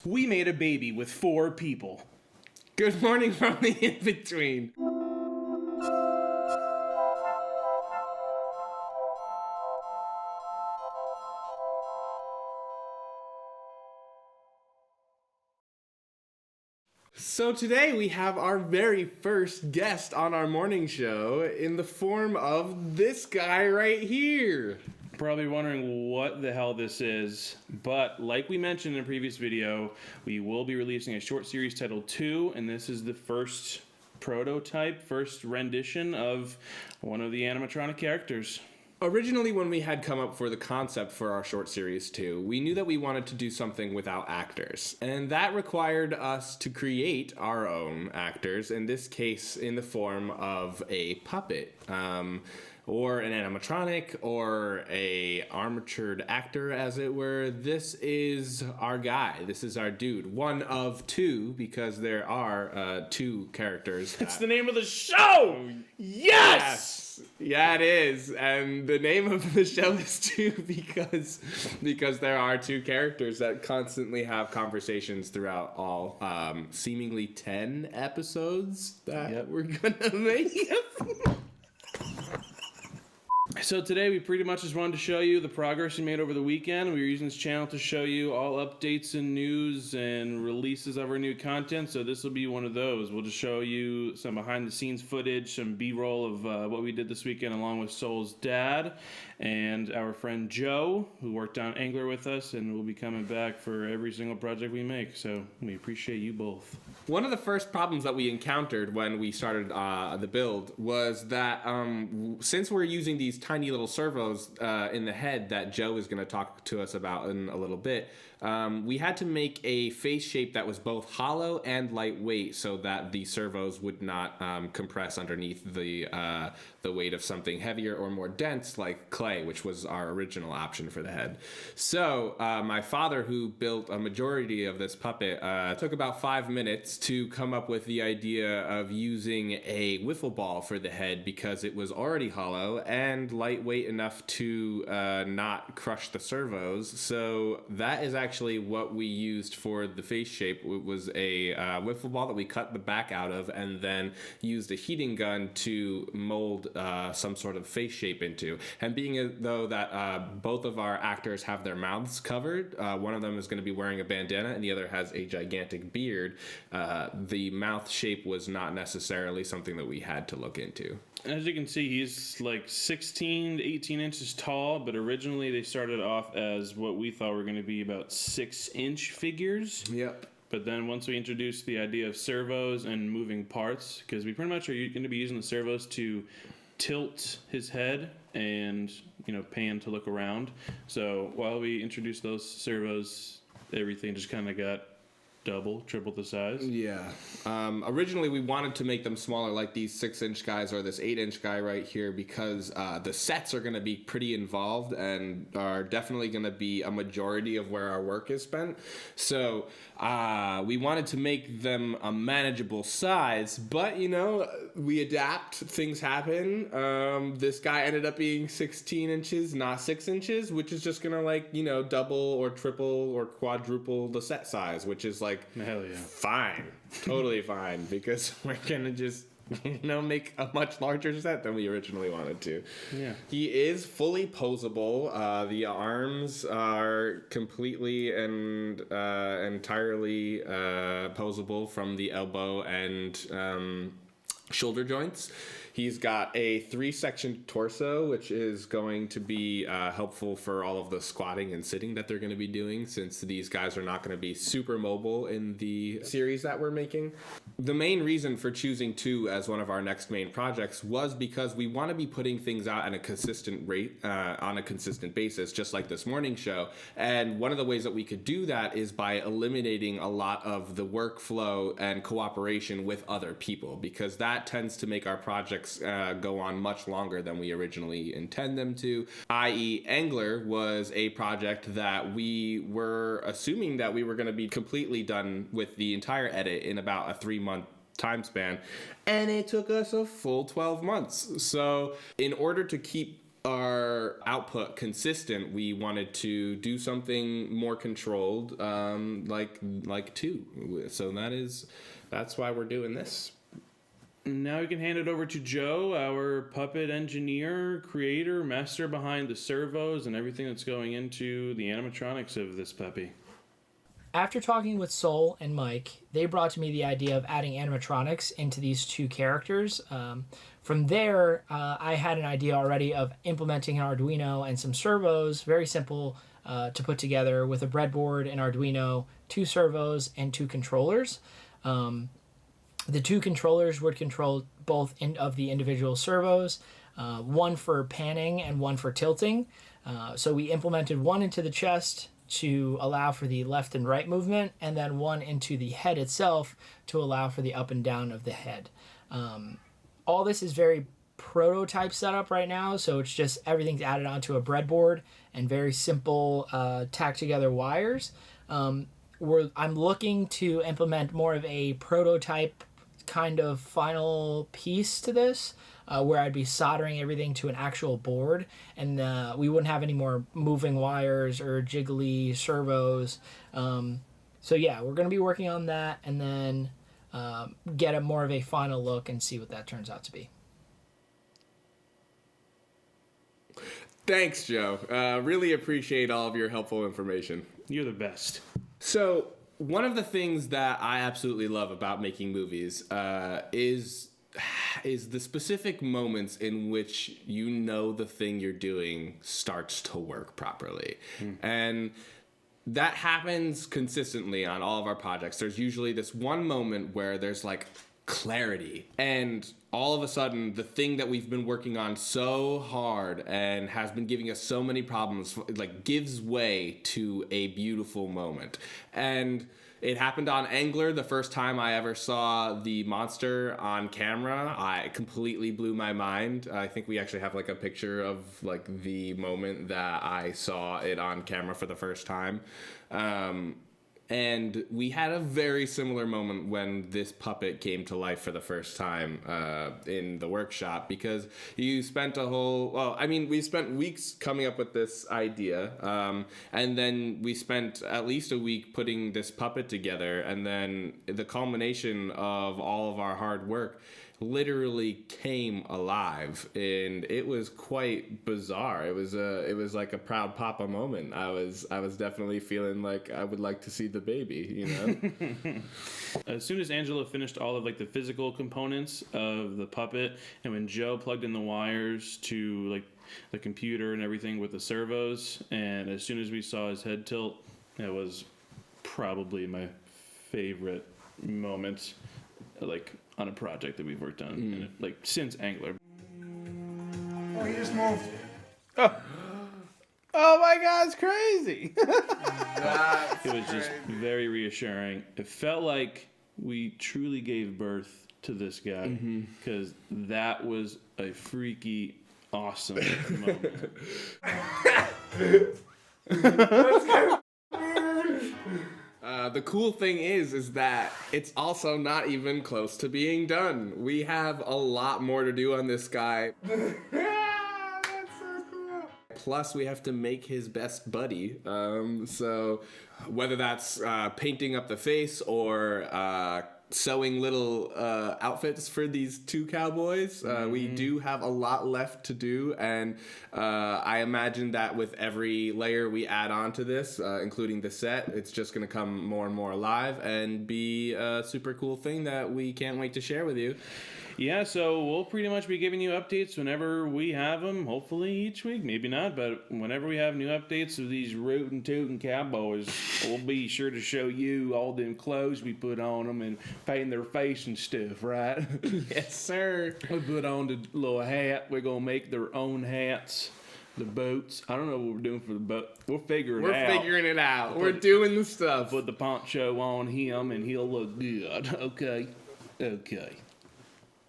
We made a baby with 4 people. Good morning from the in-between. So today we have our very first guest on our morning show in the form of this guy right here. Probably wondering what the hell this is, but like we mentioned in a previous video, we will be releasing a short series titled 2, and this is the first prototype, first rendition of one of the animatronic characters. Originally, when we had come up for the concept for our short series 2, we knew that we wanted to do something without actors. And that required us to create our own actors, in this case in the form of a puppet. Or an animatronic, or a armatured actor, as it were. This is our guy. This is our dude. One of 2, because there are 2 characters. It's the name of the show! Yes! Yeah, it is. And the name of the show is 2 because there are 2 characters that constantly have conversations throughout all seemingly 10 episodes that we're gonna make. So today we pretty much just wanted to show you the progress we made over the weekend. We were using this channel to show you all updates and news and releases of our new content. So this will be one of those. We'll just show you some behind the scenes footage, some B-roll of what we did this weekend along with Soul's dad and our friend Joe, who worked on Angler with us and will be coming back for every single project we make. So we appreciate you both. One of the first problems that we encountered when we started the build was that since we're using these tiny little servos in the head that Joe is going to talk to us about in a little bit, we had to make a face shape that was both hollow and lightweight so that the servos would not compress underneath the weight of something heavier or more dense like clay, which was our original option for the head. So my father, who built a majority of this puppet, took about 5 minutes to come up with the idea of using a wiffle ball for the head because it was already hollow and lightweight enough to not crush the servos. So that is actually what we used for the face shape. It was a wiffle ball that we cut the back out of and then used a heating gun to mold some sort of face shape into. And being though that both of our actors have their mouths covered, one of them is going to be wearing a bandana and the other has a gigantic beard, the mouth shape was not necessarily something that we had to look into. As you can see, he's like 16 to 18 inches tall, but originally they started off as what we thought were going to be about 6-inch figures. Yep. But then once we introduced the idea of servos and moving parts, because we pretty much are going to be using the servos to tilt his head and, pan to look around. So while we introduced those servos, everything just kind of got triple the size. Yeah. Originally, we wanted to make them smaller, like these 6-inch guys or this 8-inch guy right here, because the sets are going to be pretty involved and are definitely going to be a majority of where our work is spent. So we wanted to make them a manageable size, but we adapt. Things happen. This guy ended up being 16 inches, not 6 inches, which is just going to double or triple or quadruple the set size, which is hell yeah, fine, totally fine, because we're gonna just make a much larger set than we originally wanted to. Yeah, he is fully posable. The arms are completely and entirely posable from the elbow and shoulder joints. He's got a 3-section torso, which is going to be helpful for all of the squatting and sitting that they're going to be doing, since these guys are not going to be super mobile in the series that we're making. The main reason for choosing 2 as one of our next main projects was because we want to be putting things out at a consistent rate, on a consistent basis, just like this morning show. And one of the ways that we could do that is by eliminating a lot of the workflow and cooperation with other people, because that tends to make our projects go on much longer than we originally intend them to. I.e., Angler was a project that we were assuming that we were going to be completely done with the entire edit in about a 3-month time span, and it took us a full 12 months. So in order to keep our output consistent, we wanted to do something more controlled, like 2. So that's why we're doing this. Now we can hand it over to Joe, our puppet engineer, creator, master behind the servos and everything that's going into the animatronics of this puppy. After talking with Sol and Mike, they brought to me the idea of adding animatronics into these 2 characters. From there, I had an idea already of implementing an Arduino and some servos, very simple to put together with a breadboard, an Arduino, 2 servos, and 2 controllers. The 2 controllers would control both of the individual servos, one for panning and one for tilting. So we implemented one into the chest to allow for the left and right movement, and then one into the head itself to allow for the up and down of the head. All this is very prototype setup right now, so it's just everything's added onto a breadboard and very simple tacked together wires. I'm looking to implement more of a prototype kind of final piece to this, where I'd be soldering everything to an actual board, and we wouldn't have any more moving wires or jiggly servos. So yeah, we're going to be working on that, and then get a more of a final look and see what that turns out to be. Thanks, Joe. Really appreciate all of your helpful information. You're the best. So one of the things that I absolutely love about making movies is the specific moments in which you know the thing you're doing starts to work properly. And that happens consistently on all of our projects. There's usually this one moment where there's like clarity, and all of a sudden the thing that we've been working on so hard and has been giving us so many problems like gives way to a beautiful moment. And it happened on Angler the first time I ever saw the monster on camera. I completely blew my mind. I think we actually have like a picture of like the moment that I saw it on camera for the first time. And we had a very similar moment when this puppet came to life for the first time in the workshop, because you spent we spent weeks coming up with this idea, and then we spent at least a week putting this puppet together, and then the culmination of all of our hard work literally came alive, and it was quite bizarre. It was like a proud papa moment. I was definitely feeling like I would like to see the baby, you know. As soon as Angela finished all of like the physical components of the puppet, and when Joe plugged in the wires to like the computer and everything with the servos, and as soon as we saw his head tilt, it was probably my favorite moment, like on a project that we've worked on, like since Angler. Oh, he just moved. Oh my God, it's crazy! That's It was just very reassuring. It felt like we truly gave birth to this guy, because that was a freaky, awesome moment. The cool thing is that it's also not even close to being done. We have a lot more to do on this guy. That's so cool. Plus, we have to make his best buddy. So whether that's painting up the face or sewing little outfits for these 2 cowboys, we do have a lot left to do, and I imagine that with every layer we add on to this, including the set, it's just going to come more and more alive and be a super cool thing that we can't wait to share with you. Yeah, so we'll pretty much be giving you updates whenever we have them, hopefully each week, maybe not, but whenever we have new updates of these rootin' tootin' cowboys, we'll be sure to show you all them clothes we put on them and paint their face and stuff, right? Yes, sir. We put on the little hat. We're going to make their own hats. The boats. I don't know what we're doing for the boat. We'll figure it out. We're figuring it out. We're doing the stuff. Put the poncho on him and he'll look good. Okay.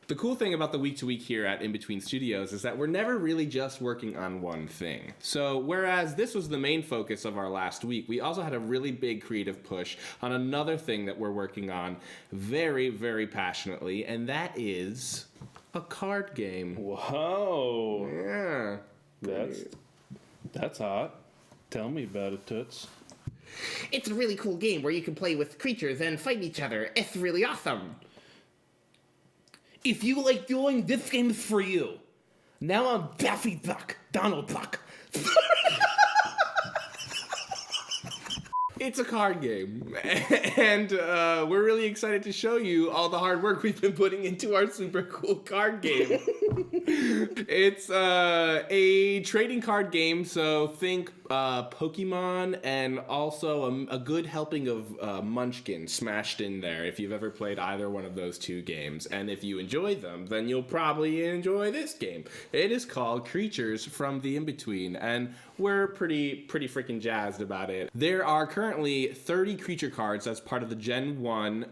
The cool thing about the week to week here at In Between Studios is that we're never really just working on one thing. So whereas this was the main focus of our last week, we also had a really big creative push on another thing that we're working on very, very passionately, and that is a card game. Whoa. Yeah. That's hot. Tell me about it, Toots. It's a really cool game where you can play with creatures and fight each other. It's really awesome. If you like dueling, this game is for you. Now I'm Daffy Duck, Donald Duck. It's a card game, and we're really excited to show you all the hard work we've been putting into our super cool card game. It's a trading card game, so think Pokemon and also a good helping of Munchkin smashed in there if you've ever played either one of those two games. And if you enjoy them, then you'll probably enjoy this game. It is called Creatures from the In-Between, and we're pretty freaking jazzed about it. There are currently 30 creature cards as part of the Gen 1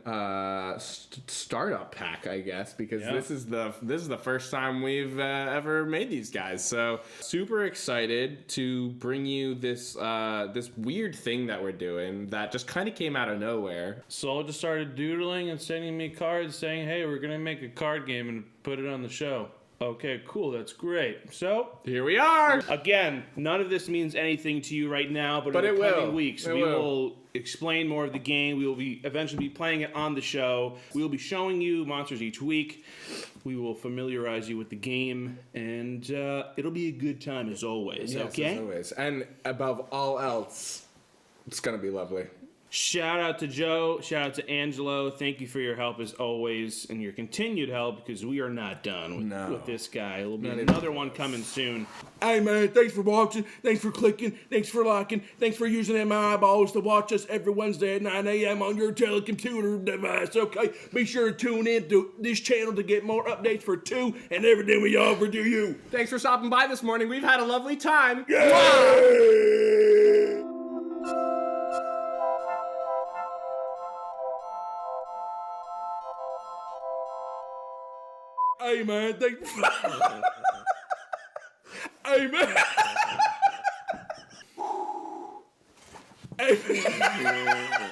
startup pack, I guess, because this is the first time we've ever made these guys. So super excited to bring you this this weird thing that we're doing that just kind of came out of nowhere. Soul just started doodling and sending me cards saying, hey, we're going to make a card game and put it on the show. Okay, cool. That's great. So, Here we are. again, none of this means anything to you right now, but in the coming weeks, we will explain more of the game. We will eventually be playing it on the show. We will be showing you monsters each week. We will familiarize you with the game, and it'll be a good time as always, Yes, okay? as always. And above all else, it's going to be lovely. Shout out to Joe. Shout out to Angelo. Thank you for your help as always and your continued help because we are not done with this guy. There'll be another one coming soon. Hey man, thanks for watching, thanks for clicking, thanks for liking, thanks for using them eyeballs to watch us every Wednesday at 9 a.m. on your telecomputer device, okay? Be sure to tune in to this channel to get more updates for 2 and everything we offer to you. Thanks for stopping by this morning. We've had a lovely time. Hey man, thanks for... Hey man. Hey man.